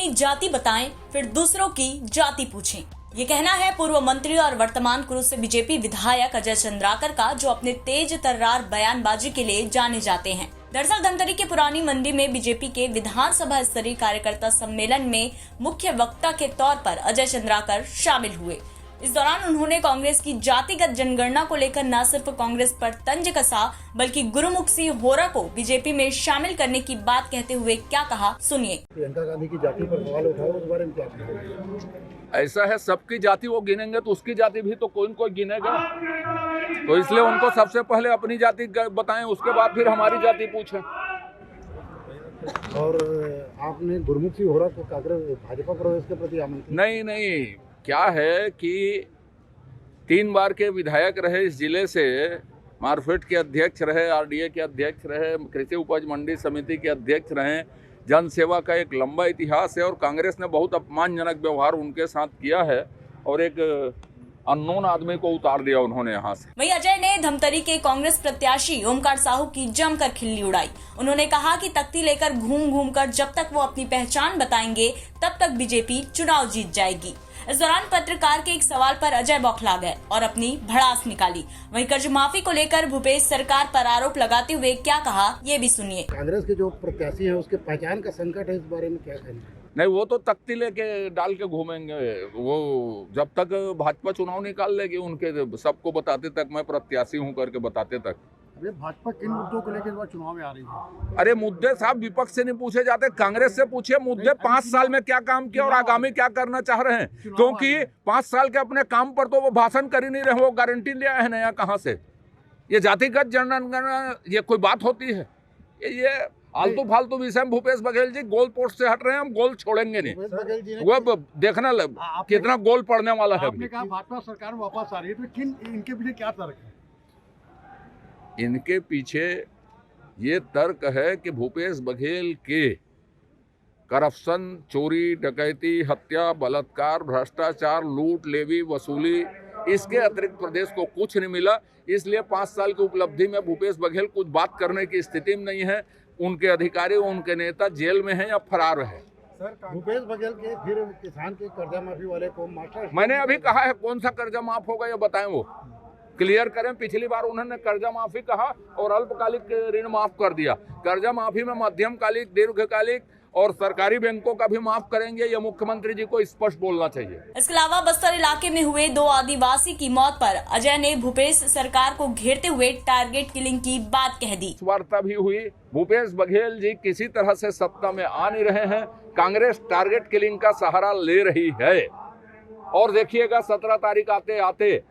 अपनी जाति बताएं, फिर दूसरों की जाति पूछें। ये कहना है पूर्व मंत्री और वर्तमान कुरुद से बीजेपी विधायक अजय चंद्राकर का, जो अपने तेज तर्रार बयानबाजी के लिए जाने जाते हैं। दरअसल धमतरी के पुरानी मंडी में बीजेपी के विधानसभा स्तरीय कार्यकर्ता सम्मेलन में मुख्य वक्ता के तौर पर अजय चंद्राकर शामिल हुए। इस दौरान उन्होंने कांग्रेस की जातिगत जनगणना को लेकर न सिर्फ कांग्रेस पर तंज कसा, बल्कि गुरुमुख सिंह होरा को बीजेपी में शामिल करने की बात कहते हुए क्या कहा, सुनिए। प्रियंका गांधी की जाति पर सवाल उठाओ, उस बारे में क्या कहेंगे? ऐसा है, सबकी जाति वो गिनेंगे तो उसकी जाति भी तो कोई न कोई गिनेगा, तो इसलिए उनको सबसे पहले अपनी जाति बताएं, उसके बाद फिर हमारी जाति पूछें। और आपने गुरुमुख सिंह होरा को कांग्रेस भाजपा प्रवेश के प्रति आमंत्रित? नहीं, क्या है कि 3 बार के विधायक रहे इस जिले से, मार्केट के अध्यक्ष रहे, आरडीए के अध्यक्ष रहे, कृषि उपज मंडी समिति के अध्यक्ष रहे। जन सेवा का एक लंबा इतिहास है और कांग्रेस ने बहुत अपमानजनक व्यवहार उनके साथ किया है और एक अननोन आदमी को उतार दिया उन्होंने यहाँ से। वहीं अजय ने धमतरी के कांग्रेस प्रत्याशी ओमकार साहू की जमकर खिल्ली उड़ाई। उन्होंने कहा कि तख्ती लेकर घूम कर जब तक वो अपनी पहचान बताएंगे तब तक बीजेपी चुनाव जीत जाएगी। इस दौरान पत्रकार के एक सवाल पर अजय बौखला गए और अपनी भड़ास निकाली। वहीं कर्ज माफी को लेकर भूपेश सरकार पर आरोप लगाते हुए क्या कहा, ये भी सुनिए। कांग्रेस के जो प्रत्याशी हैं उसके पहचान का संकट है, इस बारे में क्या कहना? नहीं, वो तो तख्ती लेके डाल के घूमेंगे, वो जब तक भाजपा चुनाव निकाल लेगी उनके सबको बताते तक, मैं प्रत्याशी हूँ करके बताते तक। अरे भाजपा किन मुद्दों को लेकर चुनाव में आ रही है? अरे मुद्दे साहब विपक्ष से नहीं पूछे जाते, कांग्रेस से पूछिए। मुद्दे 5 साल में क्या काम किया और आगामी क्या करना चाह रहे हैं, क्योंकि 5 साल के अपने काम पर तो वो भाषण कर ही नहीं रहे, वो गारंटी ले आए हैं नया कहाँ से। ये जातिगत जनगणना ये कोई बात होती है? ये आलतू फालतू विषय में भूपेश बघेल जी गोल पोस्ट से हट रहे हैं, हम गोल छोड़ेंगे नहीं। वो देखना कितना गोल पड़ने वाला है। आपने कहा भाजपा सरकार वापस आ रही है, तो किन इनके पीछे क्या तर्क है? इनके पीछे ये तर्क है कि भूपेश बघेल के करप्शन, चोरी, डकैती, हत्या, बलात्कार, भ्रष्टाचार, लूट, लेवी, वसूली, इसके अतिरिक्त प्रदेश को कुछ नहीं मिला। इसलिए 5 साल की उपलब्धि में भूपेश बघेल कुछ बात करने की स्थिति में नहीं है। उनके अधिकारी, उनके नेता जेल में हैं या फरार है। भूपेश बघेल के फिर किसान के कर्जा माफी वाले को मास्टर, मैंने अभी कहा है, कौन सा कर्जा माफ होगा ये बताएं, वो क्लियर करें। पिछली बार उन्होंने कर्जा माफी कहा और अल्पकालिक ऋण माफ कर दिया। कर्जा माफी में मध्यमकालिक, दीर्घकालिक और सरकारी बैंकों का भी माफ करेंगे, ये मुख्यमंत्री जी को स्पष्ट बोलना चाहिए। इसके अलावा बस्तर इलाके में हुए 2 आदिवासी की मौत पर अजय ने भूपेश सरकार को घेरते हुए टारगेट किलिंग की बात कह दी। वार्ता भी हुई, भूपेश बघेल जी किसी तरह से सत्ता में आ नहीं रहे हैं, कांग्रेस टारगेट किलिंग का सहारा ले रही है। और देखिएगा 17 तारीख आते आते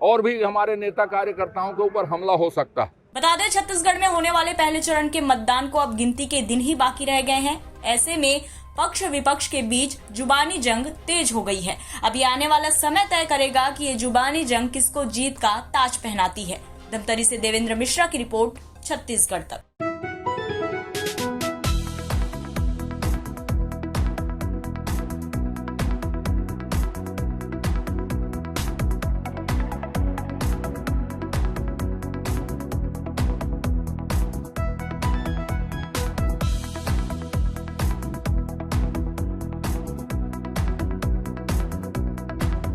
और भी हमारे नेता कार्यकर्ताओं के ऊपर हमला हो सकता है। बता दें, छत्तीसगढ़ में होने वाले पहले चरण के मतदान को अब गिनती के दिन ही बाकी रह गए हैं। ऐसे में पक्ष विपक्ष के बीच जुबानी जंग तेज हो गई है। अब ये आने वाला समय तय करेगा कि ये जुबानी जंग किसको जीत का ताज पहनाती है। धमतरी से देवेंद्र मिश्रा की रिपोर्ट, छत्तीसगढ़ तक।